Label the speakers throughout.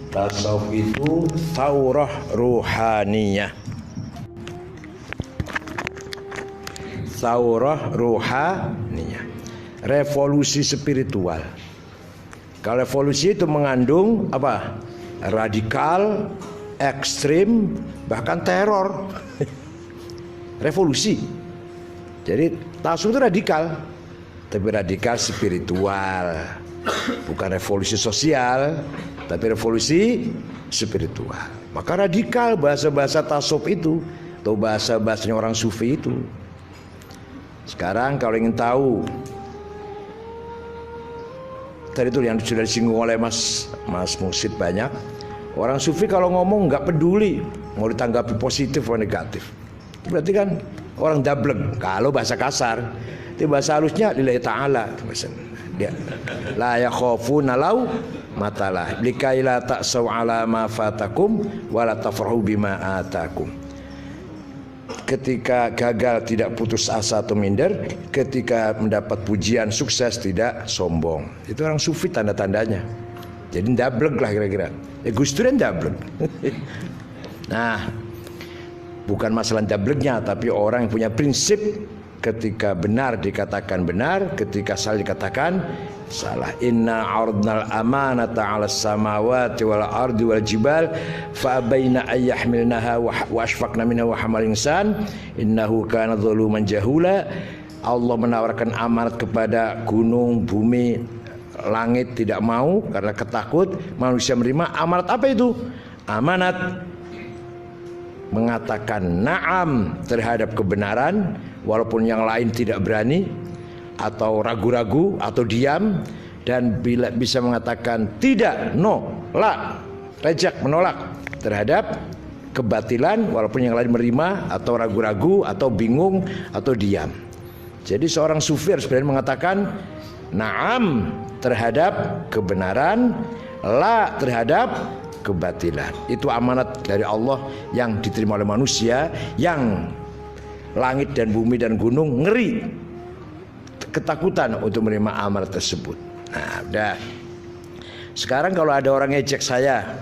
Speaker 1: Tasawuf itu thaurah ruhaniyah. Thaurah ruhaniyah, revolusi spiritual. Kalau revolusi itu mengandung apa? Radikal, ekstrim, bahkan teror. Revolusi. Jadi tasawuf itu radikal, tapi radikal spiritual. Bukan revolusi sosial, tapi revolusi spiritual. Maka radikal bahasa-bahasa tasawuf itu, atau bahasa-bahasanya orang sufi itu. Sekarang kalau ingin tahu, tadi itu yang sudah disinggung oleh Mas Mursid banyak. Orang sufi kalau ngomong nggak peduli mau ditanggapi positif atau negatif. Berarti kan orang dablek. Kalau bahasa kasar, itu bahasa halusnya lillahi ta'ala. Dia la yakhafuna law matalah likai la ta'saw ala ma fatakum wa la tafrahu bima atakum. Ketika gagal tidak putus asa atau minder, ketika mendapat pujian sukses tidak sombong. Itu orang sufi tanda-tandanya. Jadi ndablek lah kira-kira. Gus Dur ndablek. Nah, bukan masalah ndableknya, tapi orang yang punya prinsip. Ketika benar dikatakan benar, ketika salah dikatakan salah. Inna ardnal amanata 'alas samawati wal ardi wal jibal fa abaina ay yahmilnaha wa ashfaqna minha wa hamal insan innahu kana zaluman jahula. Allah menawarkan amanat kepada gunung, bumi, langit tidak mau karena ketakut. Manusia menerima amanat. Apa itu? Amanat mengatakan na'am terhadap kebenaran walaupun yang lain tidak berani atau ragu-ragu atau diam, dan bila bisa mengatakan tidak, no, la, reject, menolak terhadap kebatilan walaupun yang lain menerima atau ragu-ragu atau bingung atau diam. Jadi seorang sufi harus berani mengatakan na'am terhadap kebenaran, la terhadap kebatilan. Itu amanat dari Allah yang diterima oleh manusia, yang langit dan bumi dan gunung ngeri, ketakutan untuk menerima amanat tersebut. Nah, udah. Sekarang kalau ada orang ngejek saya,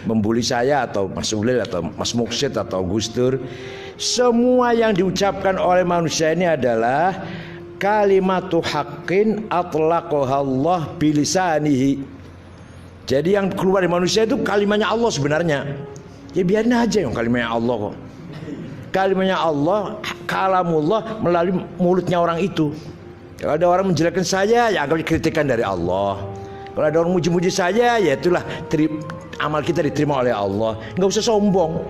Speaker 1: membuli saya atau Mas Ulil atau Mas Muksid atau Gus Dur, semua yang diucapkan oleh manusia ini adalah kalimatu haqqin atlaqaha Allah bilisanihi. Jadi yang keluar dari manusia itu kalimatnya Allah sebenarnya. Ya biarin aja yang kalimatnya Allah kok. Kalimatnya Allah, kalamullah melalui mulutnya orang itu. Kalau ada orang menjelekkan saya, ya anggap kritikan dari Allah. Kalau ada orang muji-muji saya, ya itulah amal kita diterima oleh Allah. Nggak usah sombong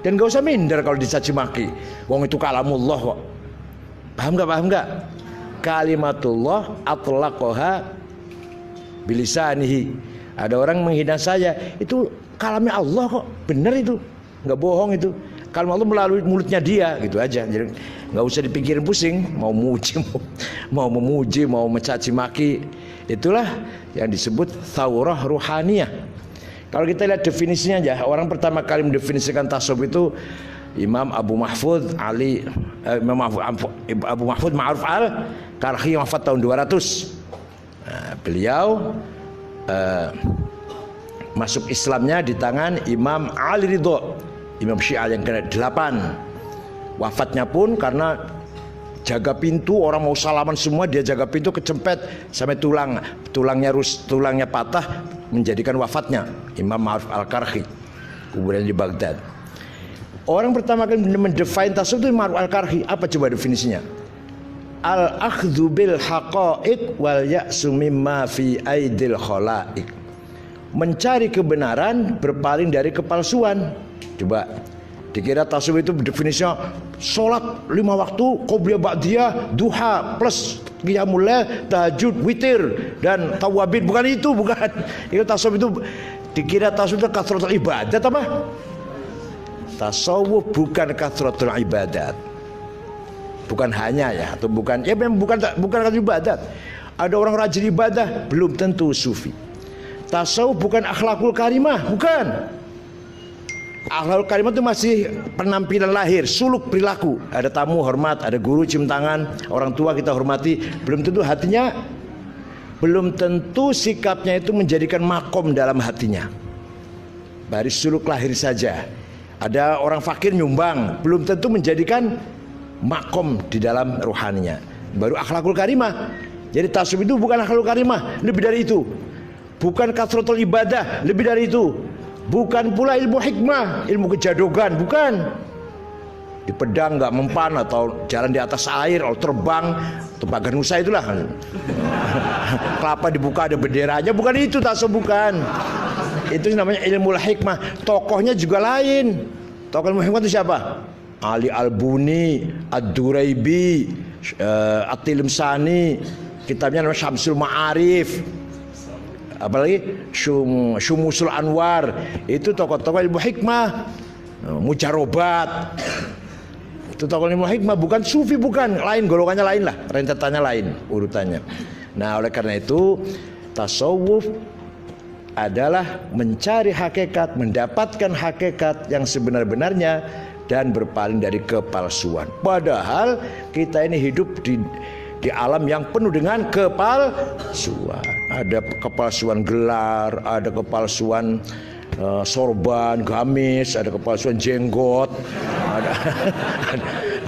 Speaker 1: dan nggak usah minder kalau dicaci maki. Wong itu kalamullah kok. Paham nggak? Paham nggak? Kalimatullah atlaqaha bilisanihi. Ada orang menghina saya, itu kalamnya Allah kok, benar itu, nggak bohong itu. Kalam Allah melalui mulutnya dia, gitu aja. Jadi nggak usah dipikirin pusing, mau muji, mau memuji, mau mencaci maki. Itulah yang disebut thaurah ruhaniyah. Kalau kita lihat definisinya aja, orang pertama kali mendefinisikan tasawuf itu Imam Abu Mahfud Ma'ruf al-Karhi, wafat tahun 200. Nah, beliau masuk Islamnya di tangan Imam Ali Ridho, Imam Syiah yang ke-8. Wafatnya pun karena jaga pintu, orang mau salaman semua, dia jaga pintu kecempet sampai tulangnya patah, menjadikan wafatnya Imam Ma'ruf al-Karhi, kuburannya di Baghdad. Orang pertama kali mendefine tasawuf itu Ma'ruf al-Karhi. Apa coba definisinya? Al-akhdhu bil haqa'iq wal ya'su mimma fi aidil khala'iq. Mencari kebenaran, berpaling dari kepalsuan. Coba dikira tasawuf itu definisinya sholat 5 waktu, qobliyah ba'diyah, duha plus qiyamul lail, tahajud, witir dan tawabin. Bukan itu, bukan. Itu tasawuf itu dikira tasawuf itu kathratul ibadat apa? Tasawuf bukan kathratul ibadat. Bukan hanya ya, atau bukan ya, memang bukan ibadat. Ada orang rajin ibadah, belum tentu sufi. Tasawuf bukan akhlakul karimah, bukan. Akhlakul karimah itu masih penampilan lahir, suluk perilaku. Ada tamu hormat, ada guru cium tangan, orang tua kita hormati. Belum tentu hatinya, belum tentu sikapnya itu menjadikan makom dalam hatinya. dari suluk lahir saja. Ada orang fakir nyumbang, belum tentu menjadikan makom di dalam ruhaninya. Baru akhlakul karimah. Jadi tasawuf itu bukan akhlakul karimah, lebih dari itu. Bukan kasratul ibadah, lebih dari itu. Bukan pula ilmu hikmah, ilmu kejadogan, bukan. Di pedang nggak mempan atau jalan di atas air atau terbang atau pagar nusa itulah. Kelapa dibuka ada benderanya, bukan itu tasawuf, bukan. Itu namanya ilmu hikmah. Tokohnya juga lain. Tokoh ilmu hikmah itu siapa? Ali Al-Buni, Ad-Duraibi, At-Tilimsani, kitabnya namanya Syamsul Ma'arif, apalagi Syumusul Anwar. Itu tokoh-tokoh ilmu hikmah. Mujarobat, itu tokoh ilmu hikmah, bukan sufi, bukan, lain, golongannya lain lah, rentetannya lain, urutannya. Nah, oleh karena itu tasawuf adalah mencari hakikat, mendapatkan hakikat yang sebenar-benarnya dan berpaling dari kepalsuan. Padahal kita ini hidup di alam yang penuh dengan kepalsuan. Ada kepalsuan gelar, ada kepalsuan sorban, gamis, ada kepalsuan jenggot,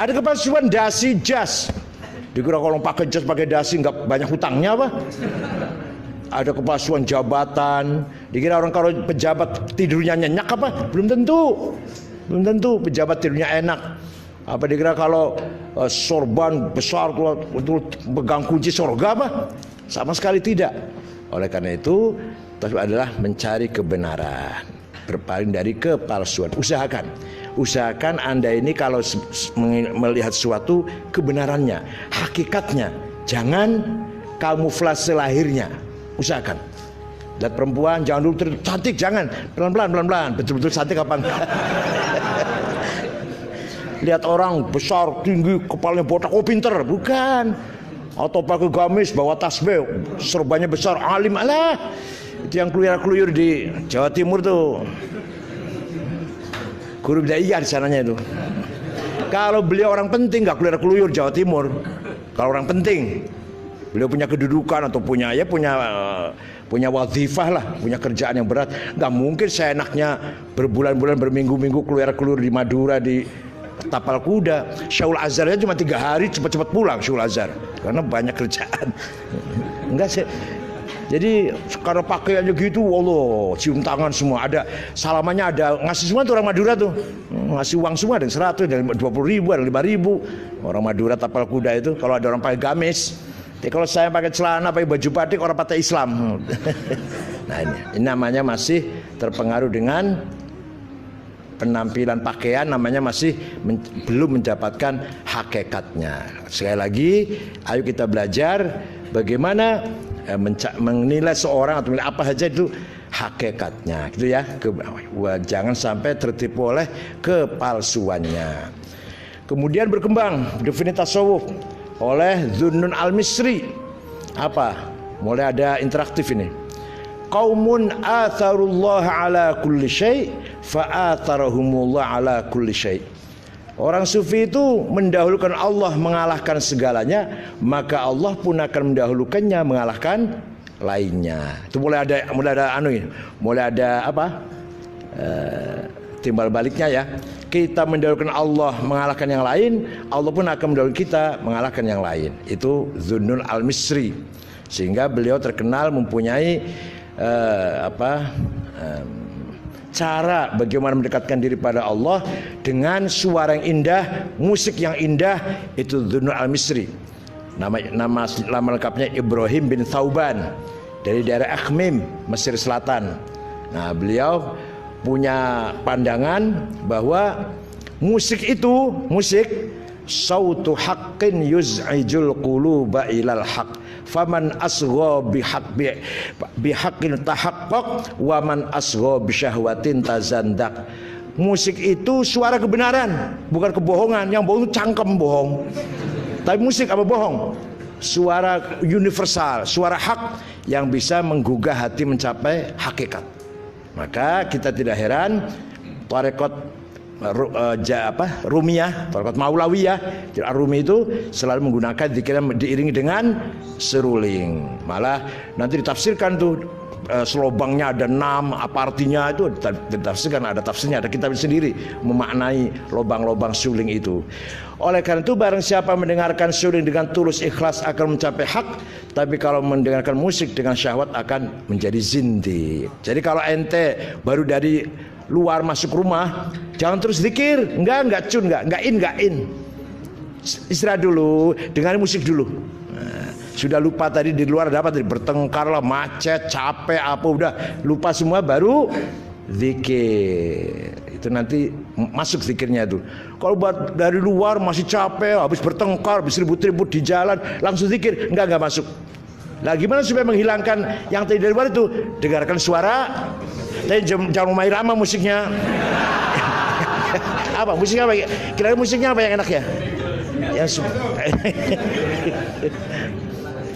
Speaker 1: ada kepalsuan dasi jas. Dikira kalau pakai jas pakai dasi nggak banyak hutangnya apa? Ada kepalsuan jabatan. Dikira orang kalau pejabat tidurnya nyenyak apa? Belum tentu. Belum tentu pejabat tidurnya enak. Apa dikira kalau sorban besar untuk pegang kunci surga apa? Sama sekali tidak. Oleh karena itu tasawuf adalah mencari kebenaran, berpaling dari kepalsuan. Usahakan Anda ini kalau melihat sesuatu kebenarannya, hakikatnya, jangan kamuflase lahirnya. Usahakan. Lihat perempuan jangan dulu cantik, jangan, pelan-pelan, betul-betul cantik apa enggak. Lihat orang besar, tinggi, kepalanya botak, oh pinter, bukan. Atau pakai gamis, bawa tasbih, serbannya besar, alim, alah. Itu yang keluyur-keluyur di Jawa Timur tuh. Guru Bidaiyah di sananya itu. Kalau beliau orang penting nggak keluyur-keluyur Jawa Timur. Kalau orang penting, beliau punya kedudukan atau punya wazifah lah, punya kerjaan yang berat. Nggak mungkin seenaknya berbulan-bulan, berminggu-minggu keluyur-keluyur di Madura, di tapal kuda. Syaul Azharnya cuma 3 hari cepat-cepat pulang Syaul Azhar karena banyak kerjaan. Enggak sih. Jadi karena pakaiannya gitu, Allah, cium tangan semua, ada salamannya, ada ngasih semua tuh orang Madura tuh, ngasih uang semua, ada 100, ada 20.000, ada 5.000. Orang Madura tapal kuda itu kalau ada orang pakai gamis. Jadi kalau saya pakai celana, pakai baju batik, orang pakai Islam. Nah ini namanya masih terpengaruh dengan penampilan pakaian, namanya masih belum mendapatkan hakikatnya. Sekali lagi, ayo kita belajar bagaimana menilai seorang atau apa saja itu hakikatnya, gitu ya. Jangan sampai tertipu oleh kepalsuannya. Kemudian berkembang definisi tasawuf oleh Zunnun Al-Misri. Apa? Mulai ada interaktif ini. Qaumun atharullah ala kulli syai' fa atharahumullah ala kulli syai'. Orang sufi itu mendahulukan Allah mengalahkan segalanya, maka Allah pun akan mendahulukannya mengalahkan lainnya. Itu mulai ada timbal baliknya ya. Kita mendahulukan Allah mengalahkan yang lain, Allah pun akan mendahulukan kita mengalahkan yang lain. Itu Zunnun Al-Misri. Sehingga beliau terkenal mempunyai cara bagaimana mendekatkan diri pada Allah dengan suara yang indah, musik yang indah. Itu Zunnun Al-Misri. Nama lengkapnya Ibrahim bin Thauban dari daerah Akhmim, Mesir Selatan. Nah, beliau punya pandangan bahwa musik sautu haqqin yuz'ijul quluba ilal haqq, faman asgha bihaqqin tahaqqaq wa man asgha bisyahwatin tazandak. Musik itu suara kebenaran, bukan kebohongan. Yang bohong itu cangkem bohong. Tapi musik apa bohong? Suara universal, suara hak yang bisa menggugah hati mencapai hakikat. Maka kita tidak heran tarekat Rumiyah, tarekat Maulawiyah, Rumi itu selalu menggunakan zikir diiringi dengan seruling. Malah nanti ditafsirkan tuh selobangnya ada 6, apa artinya itu ditafsirkan, ada tafsirnya, ada kitab sendiri memaknai lobang-lobang suling itu. Oleh karena itu barang siapa mendengarkan suling dengan tulus ikhlas akan mencapai hak, tapi kalau mendengarkan musik dengan syahwat akan menjadi zindik. Jadi kalau ente baru dari luar masuk rumah, jangan terus zikir, enggak in. Istirahat dulu, dengar musik dulu. Nah, sudah lupa tadi di luar ada apa tadi, bertengkar lah, macet, capek apa, udah lupa semua baru zikir. Itu nanti masuk zikirnya itu. Kalau buat dari luar masih capek, habis bertengkar, habis ribut-ribut di jalan, langsung zikir, enggak masuk. Nah, gimana supaya menghilangkan yang tadi dari luar itu? Dengarkan suara. Tapi jangan main irama musiknya. Apa musiknya apa? Kira-kira musiknya apa yang enak ya? Yang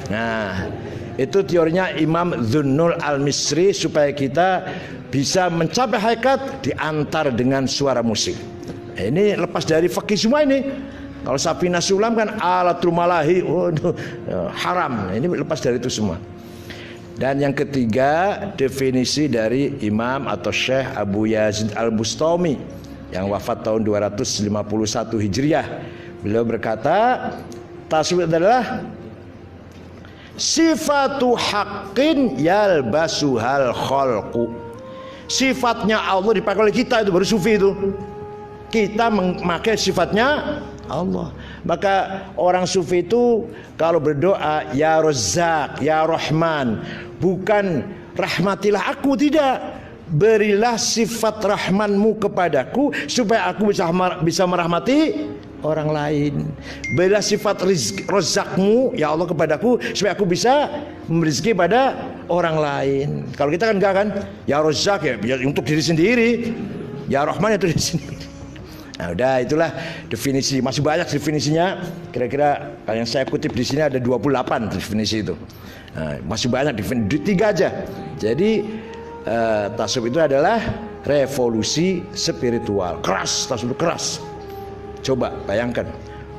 Speaker 1: nah, itu teorinya Imam Dhunnul Al-Misri supaya kita bisa mencapai hakikat diantar dengan suara musik. Nah, ini lepas dari fikih semua ini. Kalau Safina Sulam kan alatul malahi, haram. Nah, ini lepas dari itu semua. Dan yang ketiga, definisi dari Imam atau Syekh Abu Yazid Al-Bustami yang wafat tahun 251 Hijriah. Beliau berkata, tasawuf adalah sifatu haqqin yalbasuhal khalqu. Sifatnya Allah dipakai oleh kita, itu baru sufi itu. Kita memakai sifatnya Allah. Maka orang sufi itu kalau berdoa ya Razzaq, ya Rahman, bukan rahmatilah aku, tidak. Berilah sifat rahmanmu kepadaku supaya aku bisa merahmati orang lain. Berilah sifat Razzaqmu ya Allah kepadaku supaya aku bisa memberi rezeki pada orang lain. Kalau kita kan enggak kan, ya Razzaq ya untuk diri sendiri, ya Rahman ya untuk diri sendiri. Nah, udah itulah definisi. Masih banyak definisinya. Kira-kira yang saya kutip di sini ada 28 definisi itu. Nah, masih banyak definisi, 3 aja. Jadi tasawuf itu adalah revolusi spiritual. Keras, tasawuf itu keras. Coba bayangkan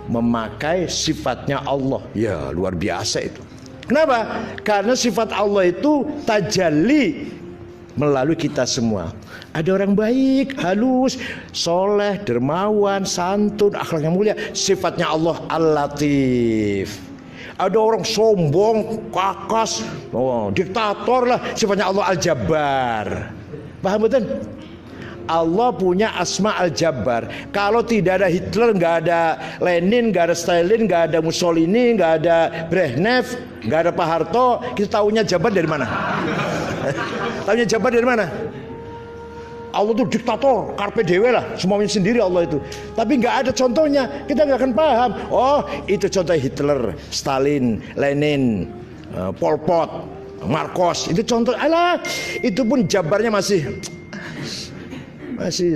Speaker 1: memakai sifatnya Allah. Ya, luar biasa itu. Kenapa? Karena sifat Allah itu tajalli melalui kita semua. Ada orang baik, halus, soleh, dermawan, santun, akhlaknya mulia. Sifatnya Allah Al-Latif. Ada orang sombong, kakas, diktator lah. Sifatnya Allah Al-Jabbar. Paham betul? Allah punya asma Al-Jabbar. Kalau tidak ada Hitler, nggak ada Lenin, nggak ada Stalin, nggak ada Mussolini, nggak ada Brezhnev, nggak ada Pak Harto, kita tahunya Jabbar dari mana? Tahunya Jabbar dari mana? Allah itu diktator, karpe dewe lah, semuanya sendiri Allah itu. Tapi nggak ada contohnya, kita nggak akan paham. Oh, itu contoh Hitler, Stalin, Lenin, Pol Pot, Marcos. Itu contoh. Alah, itu pun jabarnya masih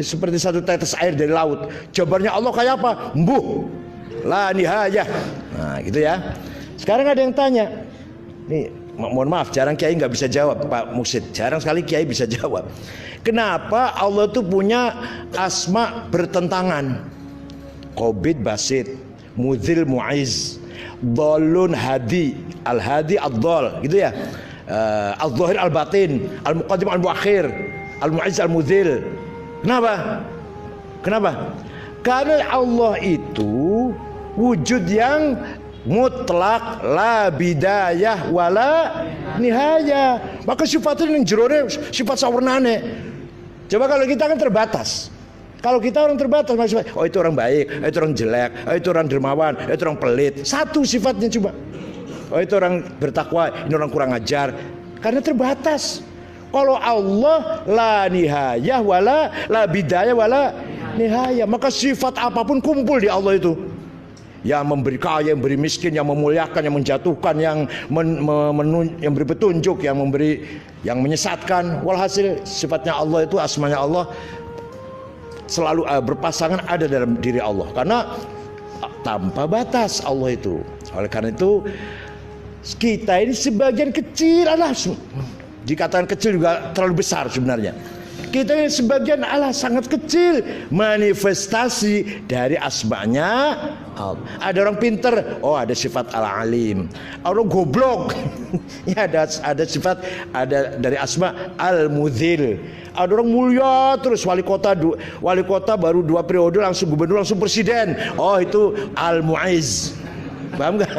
Speaker 1: seperti satu tetes air dari laut. Jabarnya Allah kayak apa? Mbuh, la nihayah. Nah, gitu ya. Sekarang ada yang tanya, nih, mohon maaf, jarang kiai nggak bisa jawab, Pak Muksid. Jarang sekali kiai bisa jawab. Kenapa Allah itu punya asma bertentangan? Qabid basit, Mudzil mu'iz, Dhalun hadi, Al-hadi ad-dhal, gitu ya. Al-zahir al-batin, Al-muqaddim al-muakhir, Al-mu'iz al-mudzil. Kenapa? Karena Allah itu wujud yang mutlak, la bidayah wala nihayah. Maka sifatnya yang jerone sifat sawarnane. Coba kalau kita kan terbatas. Kalau kita orang terbatas, maksudnya, oh itu orang baik, oh itu orang jelek, oh itu orang dermawan, oh itu orang pelit. Satu sifatnya coba. Oh itu orang bertakwa, ini orang kurang ajar. Karena terbatas. Kalau Allah la nihayah wala la bidayah wala nihayah, maka sifat apapun kumpul di Allah itu. Yang memberi kaya, yang memberi miskin, yang memuliakan, yang menjatuhkan, yang memberi petunjuk, yang memberi, yang menyesatkan. Walhasil sifatnya Allah itu, asmanya Allah selalu berpasangan ada dalam diri Allah. Karena tanpa batas Allah itu. Oleh karena itu kita ini sebagian kecil adalah, dikatakan kecil juga terlalu besar sebenarnya. Kita ini sebagian Allah sangat kecil, manifestasi dari asmanya Allah. Ada orang pinter, oh ada sifat al-alim. Orang goblok, ya ada sifat, ada dari asma al-mudhil. Ada orang mulia terus wali kota baru 2 periode langsung gubernur langsung presiden. Oh itu al-mu'izz. Paham nggak?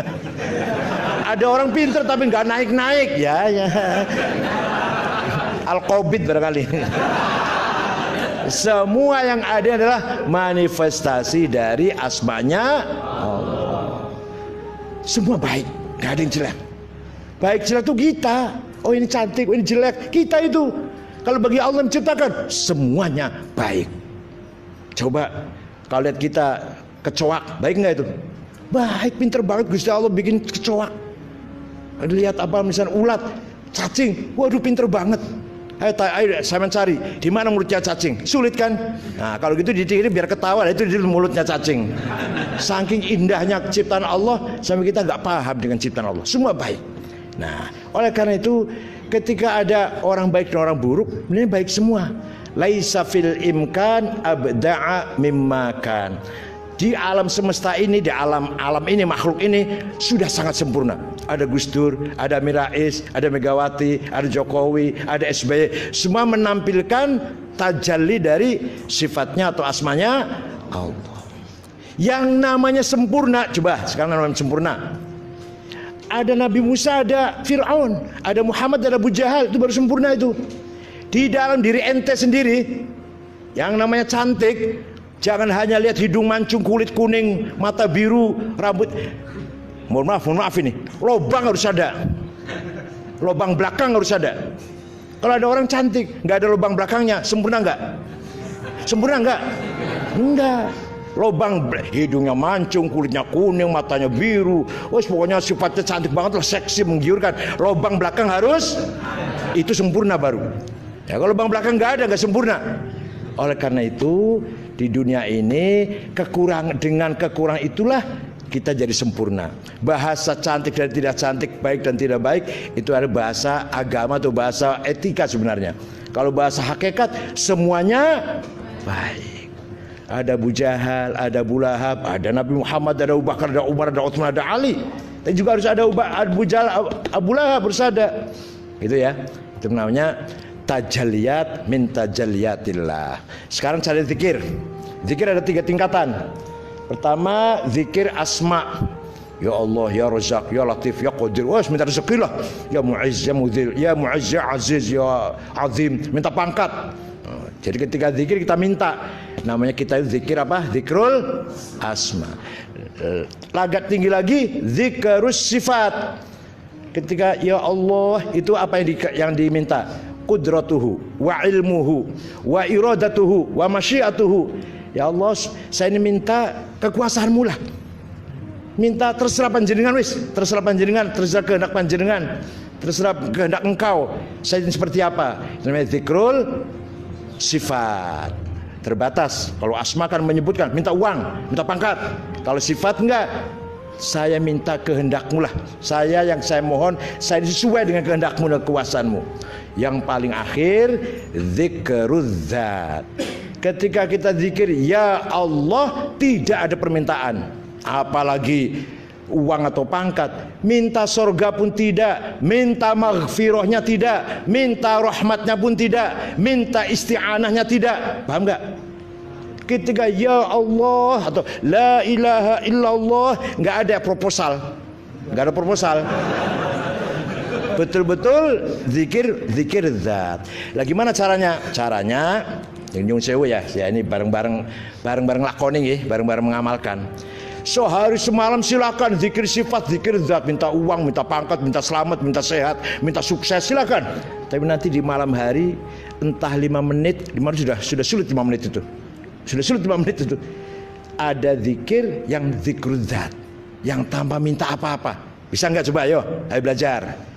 Speaker 1: Ada orang pinter tapi nggak naik-naik, ya. Al-Qabid barangkali. Semua yang ada adalah manifestasi dari asmanya Allah. Semua baik, nggak ada yang jelek. Baik jelek itu kita. Oh ini cantik, oh ini jelek, kita itu. Kalau bagi Allah menciptakan semuanya baik. Coba kalau lihat kita kecoak, baik nggak itu? Baik, pinter banget Gusti Allah bikin kecoak. Lihat apa misalnya ulat, cacing, waduh pinter banget. Ayo saya mencari di mana mulutnya cacing, sulit kan? Nah kalau gitu ini biar ketawa, itu di mulutnya cacing. Saking indahnya ciptaan Allah sampai kita nggak paham dengan ciptaan Allah. Semua baik. Nah oleh karena itu ketika ada orang baik dan orang buruk, ini baik semua. Laisa fil imkan abda'a mimma kan. Di alam semesta ini, di alam ini, makhluk ini sudah sangat sempurna. Ada Gus Dur, ada Amin Rais, ada Megawati, ada Jokowi, ada SBY. Semua menampilkan tajalli dari sifatnya atau asmanya Allah. Yang namanya sempurna, coba sekarang namanya sempurna. Ada Nabi Musa, ada Fir'aun, ada Muhammad, ada Abu Jahal, itu baru sempurna itu. Di dalam diri ente sendiri, yang namanya cantik. Jangan hanya lihat hidung mancung, kulit kuning, mata biru, rambut. Mohon maaf ini. Lobang harus ada. Lobang belakang harus ada. Kalau ada orang cantik, nggak ada lobang belakangnya, sempurna nggak? Sempurna nggak? Enggak. Lobang, hidungnya mancung, kulitnya kuning, matanya biru. Oh, pokoknya sifatnya cantik banget lah, seksi, menggiurkan. Lobang belakang harus, itu sempurna baru. Ya kalau lobang belakang nggak ada, nggak sempurna. Oleh karena itu di dunia ini dengan kekurangan itulah kita jadi sempurna. Bahasa cantik dan tidak cantik, baik dan tidak baik, itu ada bahasa agama atau bahasa etika sebenarnya. Kalau bahasa hakikat semuanya baik. Ada Abu Jahal, ada Abu Lahab, ada Nabi Muhammad, ada Abu Bakar, ada Umar, ada Utsman, ada Ali. Dan juga harus ada Abu Jahal, Abu Lahab harus ada. Gitu ya. Itu namanya tajalliyat min tajalliyatillah. Sekarang cari zikir. Zikir ada 3 tingkatan. Pertama zikir asma. Ya Allah, ya Razak, ya Latif, ya Qadir. Wah, minta rezeki lah. Ya Mu'izz, ya Mudzil, ya Mu'izz, ya Aziz, ya Azim. Minta pangkat. Jadi ketika zikir kita minta. Namanya kita zikir apa? Zikrul asma. Lagat tinggi lagi zikrus sifat. Ketika ya Allah, itu apa yang diminta? Qudratuhu wa ilmuhu wa iradatuhu wa masyiatuhu. Ya Allah, saya ini minta kekuasaanmu lah. Minta terserah panjenengan wis, terserah panjenengan, terserah kehendak panjenengan, terserah kehendak engkau. Saya ini seperti apa? Namanya zikrul sifat. Terbatas. Kalau asma kan menyebutkan minta uang, minta pangkat. Kalau sifat enggak. Saya minta kehendakmu lah. Yang saya mohon, saya sesuai dengan kehendakmu dan kekuasaanmu. Yang paling akhir zikrul-dzat. Ketika kita zikir ya Allah, tidak ada permintaan. Apalagi uang atau pangkat. Minta surga pun tidak, minta maghfirahnya tidak, minta rahmatnya pun tidak, minta isti'anahnya tidak. Paham enggak? Ketika ya Allah atau la ilaha illallah, nggak ada proposal, nggak ada proposal. Betul-betul zikir zat. Lah gimana caranya? Caranya yang nyung sewu ya ini bareng-bareng lakoning ya, bareng-bareng mengamalkan. Sehari semalam silakan zikir sifat, zikir zat, minta uang, minta pangkat, minta selamat, minta sehat, minta sukses, silakan. Tapi nanti di malam hari entah 5 menit, sudah sulit 5 menit itu. Sudah sulit 5 menit itu. Ada zikir yang zikrul zat, yang tanpa minta apa-apa. Bisa nggak coba? Ayo belajar.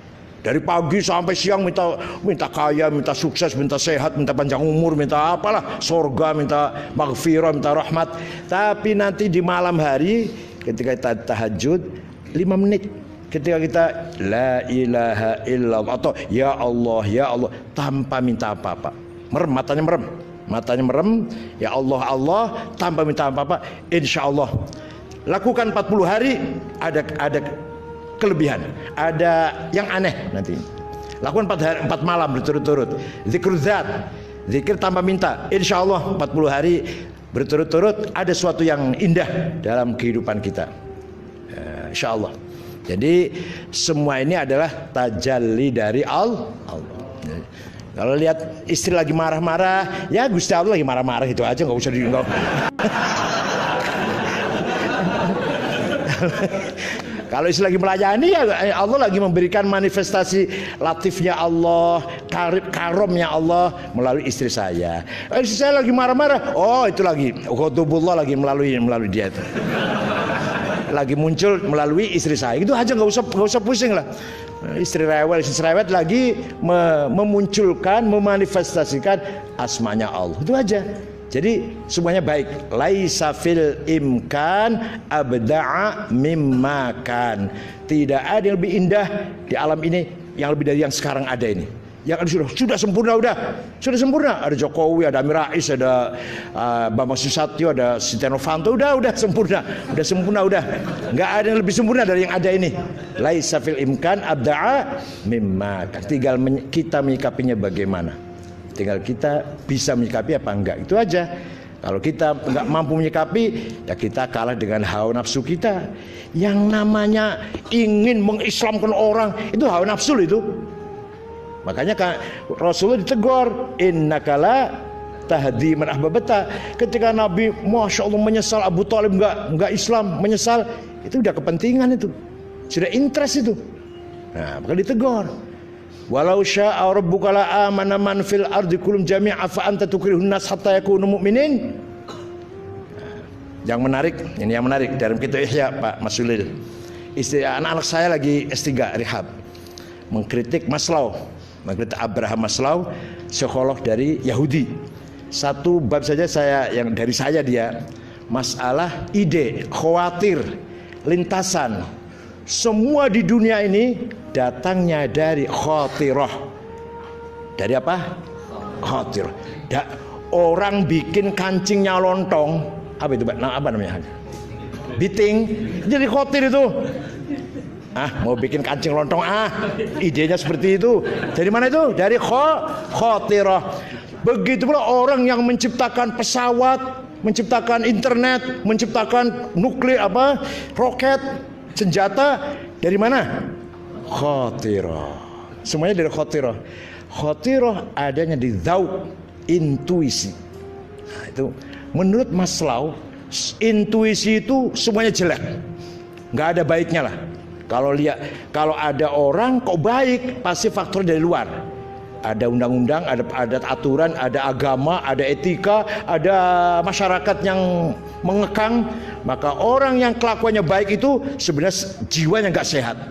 Speaker 1: Dari pagi sampai siang minta kaya, minta sukses, minta sehat, minta panjang umur, minta apalah, surga, minta maghfirah, minta rahmat. Tapi nanti di malam hari ketika kita tahajud 5 menit, ketika kita la ilaha illallah atau ya Allah tanpa minta apa-apa. matanya merem, ya Allah, tanpa minta apa-apa, insya Allah. Lakukan 40 hari, ada kelebihan, ada yang aneh nanti. Lakukan 4 malam berturut-turut, zikr zat, zikir tanpa minta, insya Allah 40 hari berturut-turut ada sesuatu yang indah dalam kehidupan kita, insya Allah. Jadi semua ini adalah tajalli dari Allah. Kalau lihat istri lagi marah-marah, ya Gusti Allah lagi marah-marah, itu aja, nggak usah nggak. Kalau istri lagi melayani, ya Allah lagi memberikan manifestasi latifnya Allah, karomnya Allah melalui istri saya. Istri saya lagi marah-marah, oh itu lagi khutubullah lagi melalui dia itu. Lagi muncul melalui istri saya. Itu aja, nggak usah pusing lah. Istri rewet lagi memunculkan, memanifestasikan asmanya Allah. Itu aja. Jadi semuanya baik. Laisa fil imkan abda'a mimma kan. Tidak ada yang lebih indah di alam ini yang lebih dari yang sekarang ada ini. Yang sudah sempurna, sudah sempurna. Ada Jokowi, ada Amin Rais, ada Bambang Susatyo, ada Setia Novanto, udah sempurna, udah. Nggak ada yang lebih sempurna dari yang ada ini. Laisa fil imkan abda'a mimma kan. Tinggal kita menyikapinya bagaimana. Tinggal kita bisa menyikapi apa enggak, itu aja. Kalau kita enggak mampu menyikapi, ya kita kalah dengan hawa nafsu kita. Yang namanya ingin mengislamkan orang, itu hawa nafsu itu. Makanya Rasulullah ditegur, innaka la tahdi man ahbabta. Ketika Nabi Masya Allah menyesal Abu Thalib enggak Islam, menyesal, itu udah kepentingan itu. Sudah interest itu. Nah, maka ditegur. Walau syaa rabbuka la amana man fil ardi kullum jami'a fa anta tukrihun nas hatta yakunu mu'minin. Yang menarik dalam kitab Ihya, Pak Masulil. Anak-anak saya lagi S3 rehab. Mengkritik Abraham Maslow, psikolog dari Yahudi. Satu bab saja yang dari saya dia, masalah ide, khawatir, lintasan. Semua di dunia ini datangnya dari khatirah. Dari apa? Khatir. Orang bikin kancingnya lontong, apa itu, apa namanya? Biting. Jadi khatir itu. Mau bikin kancing lontong, idenya seperti itu. Dari mana itu? Dari khatirah. Begitu pula orang yang menciptakan pesawat, menciptakan internet, menciptakan nuklir, roket, senjata, dari mana? Khatirah. Semuanya dari khatirah. Khatirah adanya di dzauq, intuisi. Nah, itu menurut Maslow, intuisi itu semuanya jelek, nggak ada baiknya lah. Kalau ada orang kok baik, pasti faktor dari luar. Ada undang-undang, ada aturan, ada agama, ada etika, ada masyarakat yang mengekang. Maka orang yang kelakuannya baik itu sebenarnya jiwanya nggak sehat,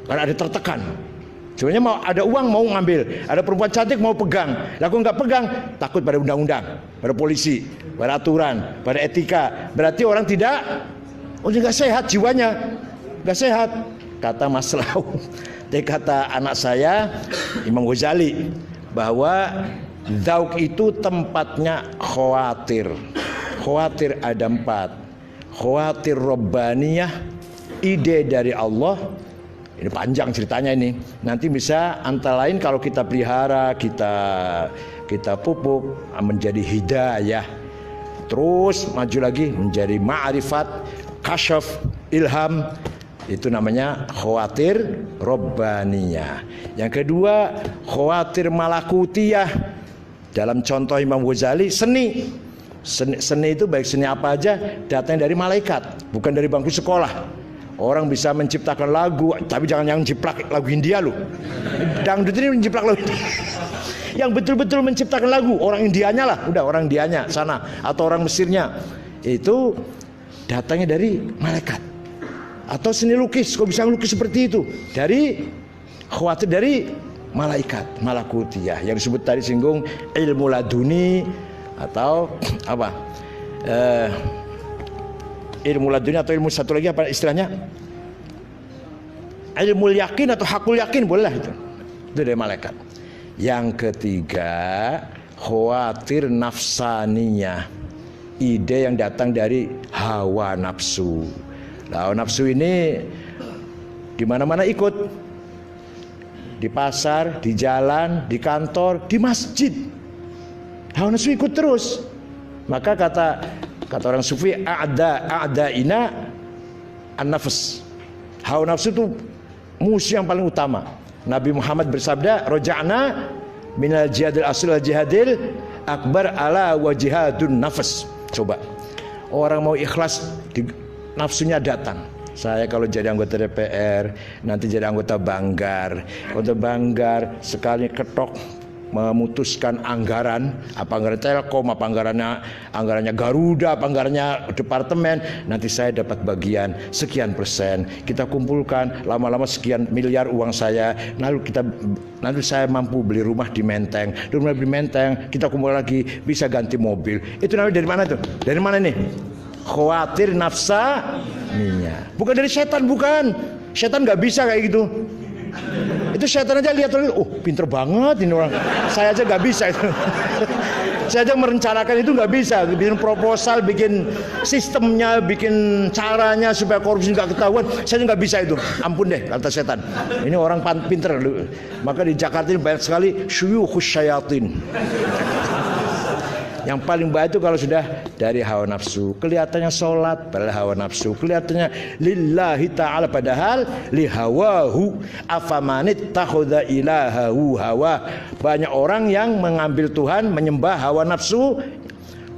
Speaker 1: karena ada tertekan. Sebenarnya mau ada uang mau ngambil, ada perempuan cantik mau pegang, lalu nggak pegang, takut pada undang-undang, pada polisi, pada aturan, pada etika. Berarti orang nggak sehat jiwanya. Gak sehat, kata Maslow. Kata anak saya Imam Ghazali, bahwa dzauq itu tempatnya khawatir. Khawatir ada 4. Khawatir Rabbaniyah, ide dari Allah. Ini panjang ceritanya ini. Nanti bisa antara lain kalau kita pelihara, kita pupuk menjadi hidayah. Terus maju lagi menjadi ma'rifat, kasyaf, ilham. Itu namanya khawatir Rabbaniyah. Yang kedua, khawatir malakutiyah. Dalam contoh Imam Ghazali, seni itu baik seni apa aja, datang dari malaikat, bukan dari bangku sekolah. Orang bisa menciptakan lagu, tapi jangan yang jiplak lagu India loh. Dangdut ini menjiplak lagu India. Yang betul-betul menciptakan lagu, orang Indianya lah, udah orang Indianya sana, atau orang Mesirnya. Itu datangnya dari malaikat. Atau seni lukis, kok bisa lukis seperti itu? Dari khawatir dari malaikat, malakutiyah, yang disebut tadi singgung ilmu laduni, atau apa? Ilmu laduni atau ilmu satu lagi apa istilahnya? Ilmu yakin atau hakul yakin, boleh lah itu. Itu dari malaikat. Yang ketiga, khawatir nafsaniyah, ide yang datang dari hawa nafsu. Nah, hawa nafsu ini di mana-mana ikut, di pasar, di jalan, di kantor, di masjid. Hawa nafsu ikut terus. Maka kata orang sufi, a'daina an-nafs. Hawa nafsu itu musuh yang paling utama. Nabi Muhammad bersabda, roja'na minal jihadil asli al jihadil akbar ala wa jihadun nafs. Coba orang mau ikhlas, nafsunya datang. Saya kalau jadi anggota DPR, nanti jadi anggota Banggar. Anggota Banggar sekali ketok memutuskan anggaran, apa anggaran Telkom, apa anggarannya Garuda, apa anggarannya departemen, nanti saya dapat bagian sekian persen. Kita kumpulkan lama-lama sekian miliar uang saya, nanti saya mampu beli rumah di Menteng. Di rumah di Menteng kita kumpul lagi bisa ganti mobil. Itu namanya dari mana tuh? Dari mana nih? Khawatir nafsa niya. Bukan dari setan, bukan. Setan nggak bisa kayak gitu. Itu setan aja lihat, oh pinter banget ini orang. Saya aja nggak bisa itu. Saya aja merencanakan itu nggak bisa. Bikin proposal, bikin sistemnya, bikin caranya supaya korupsi nggak ketahuan. Saya nggak bisa itu. Ampun deh kata setan. Ini orang pinter. Maka di Jakarta ini banyak sekali syuyukhus syayatin. Yang paling baik itu kalau sudah dari hawa nafsu. Kelihatannya sholat padahal hawa nafsu. Kelihatannya lillahi ta'ala padahal lihawahu. Afamanit takhudha ilahahu hawa. Banyak orang yang mengambil Tuhan, menyembah hawa nafsu.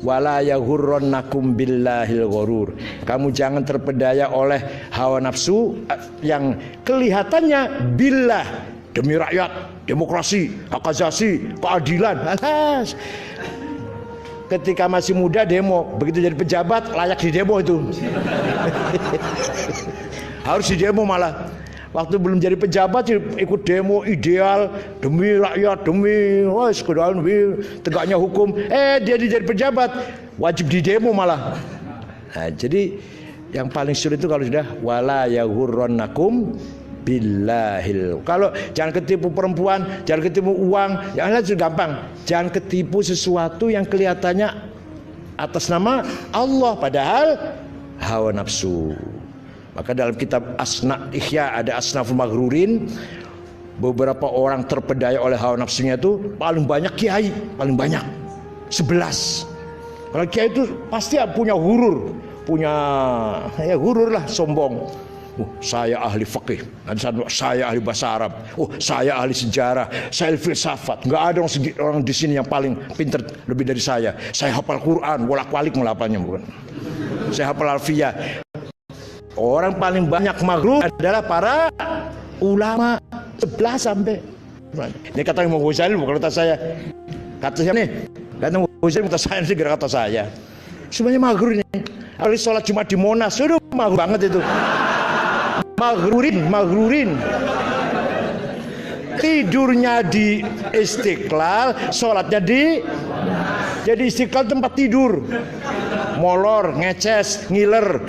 Speaker 1: Wala yaghurrannakum billahil ghurur. Kamu jangan terpedaya oleh hawa nafsu yang kelihatannya billah, demi rakyat, demokrasi, hak asasi, keadilan. Alas. Ketika masih muda demo, begitu jadi pejabat layak di demo itu. Harus di demo malah. Waktu belum jadi pejabat ikut demo ideal demi rakyat, demi tegaknya hukum. Dia jadi pejabat wajib di demo malah. Nah, jadi yang paling sulit itu kalau sudah wala yaghurrannakum billahil. Kalau jangan ketipu perempuan, jangan ketipu uang, yang lain sudah gampang. Jangan ketipu sesuatu yang kelihatannya atas nama Allah padahal hawa nafsu. Maka dalam kitab Ihya ada Asnaful Maghrurin. Beberapa orang terpedaya oleh hawa nafsunya itu paling banyak kiai, paling banyak 11. Kalau kiai itu pasti punya hurur, hurur lah, sombong. Saya ahli fikih, saya ahli bahasa Arab, saya ahli sejarah, saya ahli filsafat. Nggak ada orang di sini yang paling pintar lebih dari saya. Saya hafal Quran, bolak-balik melapalnya bukan. Saya hafal Alfiyah. Orang paling banyak maghrur adalah para ulama 11 sampai. Ini kata Imam Ghazali bukan kata saya. Kata siapa nih? Kata Imam Ghazali kata saya sih kata saya. Semuanya maghrur ini. Kali sholat Jumat di Monas, sudah maghrur banget itu. Maghrurin. Tidurnya di Istiqlal, sholatnya jadi Istiqlal tempat tidur. Molor, ngeces, ngiler,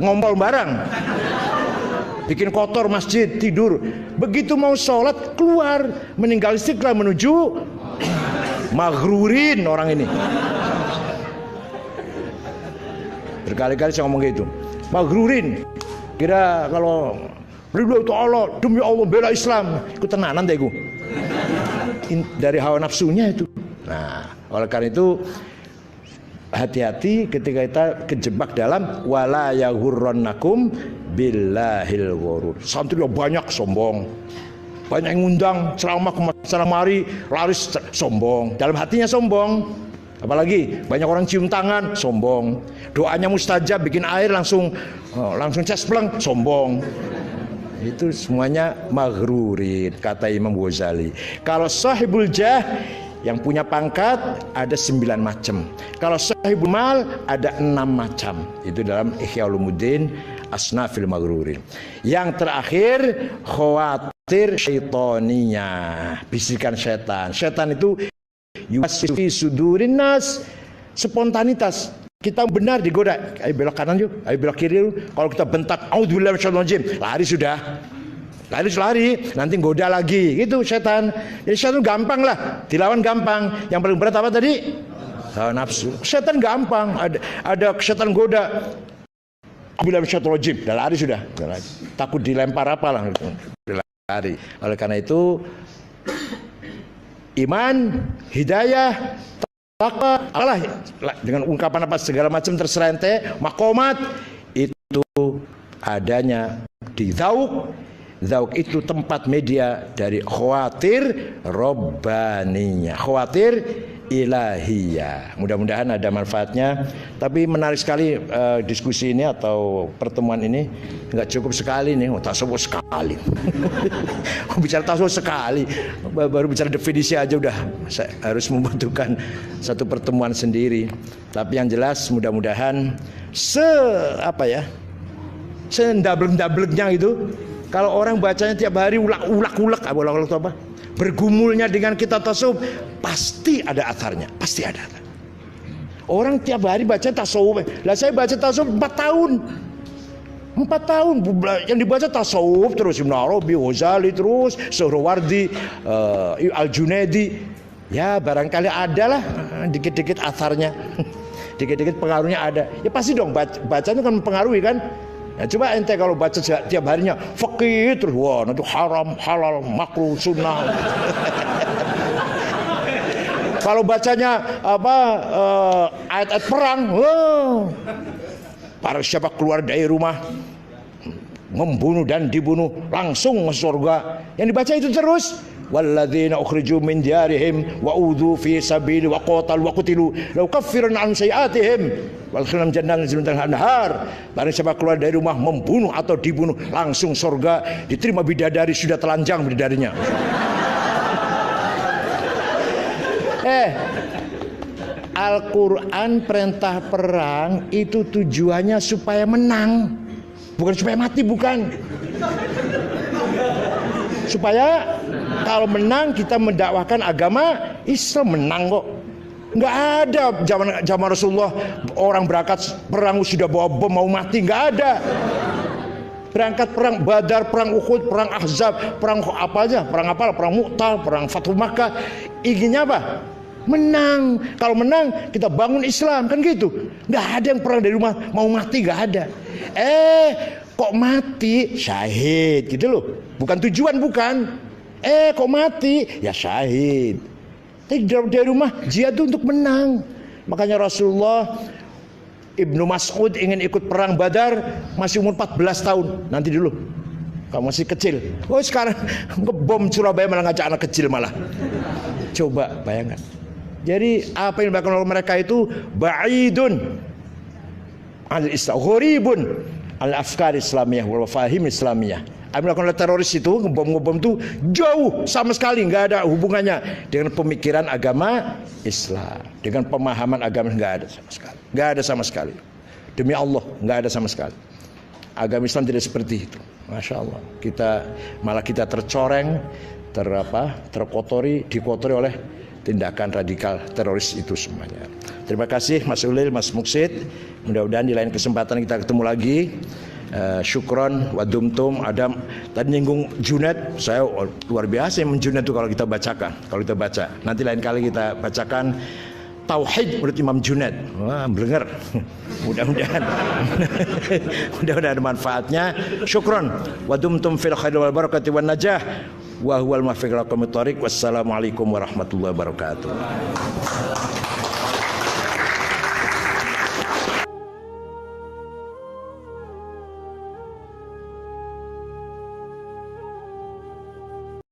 Speaker 1: ngompol barang, bikin kotor masjid, tidur. Begitu mau sholat keluar, meninggal Istiqlal menuju maghrurin orang ini. Berkali-kali saya ngomong gitu, maghrurin. Kira kalau ridho itu Allah, demi Allah bela Islam, ikut tenanan deh gue. Dari hawa nafsunya itu. Nah, oleh karena itu hati-hati ketika kita kejebak dalam wala yaghurrannakum billahil ghurur. Santri banyak sombong, banyak yang ngundang ceramah kemana mari laris sombong, dalam hatinya sombong. Apalagi banyak orang cium tangan, sombong. Doanya mustajab, bikin air langsung cespleng, sombong. Itu semuanya maghrurin, kata Imam Ghazali. Kalau sahibul jah, yang punya pangkat ada 9 macam. Kalau sahibul mal ada 6 macam. Itu dalam Ihya Ulumuddin Asnafil Maghrurin. Yang terakhir khawatir syaitaniyah, bisikan setan. Setan itu yuwaswisu fi sudurin nas, spontanitas. Kita benar digoda, ayo belok kanan yuk, ayo belok kiri yuk. Kalau kita bentak, auzubillahi minasyaitonir rajim, lari sudah. lari, nanti goda lagi, gitu setan. Jadi setan gampang lah, dilawan gampang. Yang paling berat apa tadi? Nafsu. Setan gampang, ada setan goda. Bila syaitanir rajim, dah lari sudah. Takut dilempar apalah, lari. Oleh karena itu, iman, hidayah, takwa, Allah dengan ungkapan apa segala macam terserah ente, makomat itu adanya di Dzauk. Dzauk itu tempat media dari khawatir robbaniyah, khawatir ilahiyah. Mudah-mudahan ada manfaatnya. Tapi menarik sekali diskusi ini atau pertemuan ini. Enggak cukup sekali nih, tasawuf sekali. Bicara tasawuf sekali, baru bicara definisi aja udah harus membutuhkan satu pertemuan sendiri. Tapi yang jelas mudah-mudahan sendablek-dableknya itu, kalau orang bacanya tiap hari ulak-ulak apa? Bergumulnya dengan kitab tasawuf, pasti ada atharnya, pasti ada. Orang tiap hari baca tasawuf. Lah saya baca tasawuf 4 tahun. 4 tahun yang dibaca tasawuf terus Ibnu Arabi, Ghazali terus Suhrawardi, Al-Junaidi. Ya barangkali ada lah dikit-dikit atharnya. Dikit-dikit pengaruhnya ada. Ya pasti dong bacanya kan mempengaruhi kan. Nah, coba ente kalau baca tiap harinya fakih terus, wah nanti haram, halal, makruh, sunnah. Kalau bacanya ayat-ayat perang, para siapa keluar dari rumah membunuh dan dibunuh langsung ke surga. Yang dibaca itu terus. Walladzina ukhriju min diyarihim wa udzu fi sabili wa qatalu wa qutilu law kaffiran an sayiatihim wal khalam jannatin min anhar. Barang siapa keluar dari rumah membunuh atau dibunuh langsung surga, diterima bidadari sudah telanjang bidadarinya. Al-Quran perintah perang itu tujuannya supaya menang, bukan supaya mati, bukan. Supaya kalau menang kita mendakwahkan agama Islam, menang kok. Nggak ada zaman Rasulullah orang berangkat perang sudah bawa bom mau mati, nggak ada. Berangkat perang Badar, perang Uhud, perang Ahzab, perang apa aja, perang Mu'tah, perang Fathul Makkah, inginnya apa? Menang. Kalau menang kita bangun Islam, kan gitu. Nggak ada yang perang dari rumah mau mati, nggak ada. Kok mati? Syahid gitu loh. Bukan tujuan, bukan. Kok mati? Ya syahid. Tapi dari rumah jihad itu untuk menang. Makanya Rasulullah, Ibnu Mas'ud ingin ikut perang Badar masih umur 14 tahun. Nanti dulu, kamu masih kecil. Sekarang ngebom Surabaya malah ngajak anak kecil malah. Coba bayangkan. Jadi apa yang dilakukan oleh mereka itu ba'idun al-islam, gharibun al-afkar islamiyah wal fahim islamiyah. Apa yang dilakukan oleh teroris itu, ngebom itu jauh sama sekali nggak ada hubungannya dengan pemikiran agama Islam, dengan pemahaman agama, nggak ada sama sekali. Nggak ada sama sekali. Demi Allah, nggak ada sama sekali. Agama Islam tidak seperti itu. Masya Allah. Kita tercoreng, dikotori oleh tindakan radikal teroris itu semuanya. Terima kasih Mas Ulil, Mas Muksid. Mudah-mudahan di lain kesempatan kita ketemu lagi. Syukron wa dumtum. Adam tadi nyinggung Junaid, saya luar biasa yang Junaid itu kalau kita bacakan, kalau kita baca. Nanti lain kali kita bacakan Tauhid menurut Imam Junaid. Wah, blenger. Mudah-mudahan ada manfaatnya. Syukron wa dumtum fil khair wal barakati wan najah. Wa huwal muwaffiq ila aqwamit thoriq. Wassalamualaikum warahmatullahi wabarakatuh.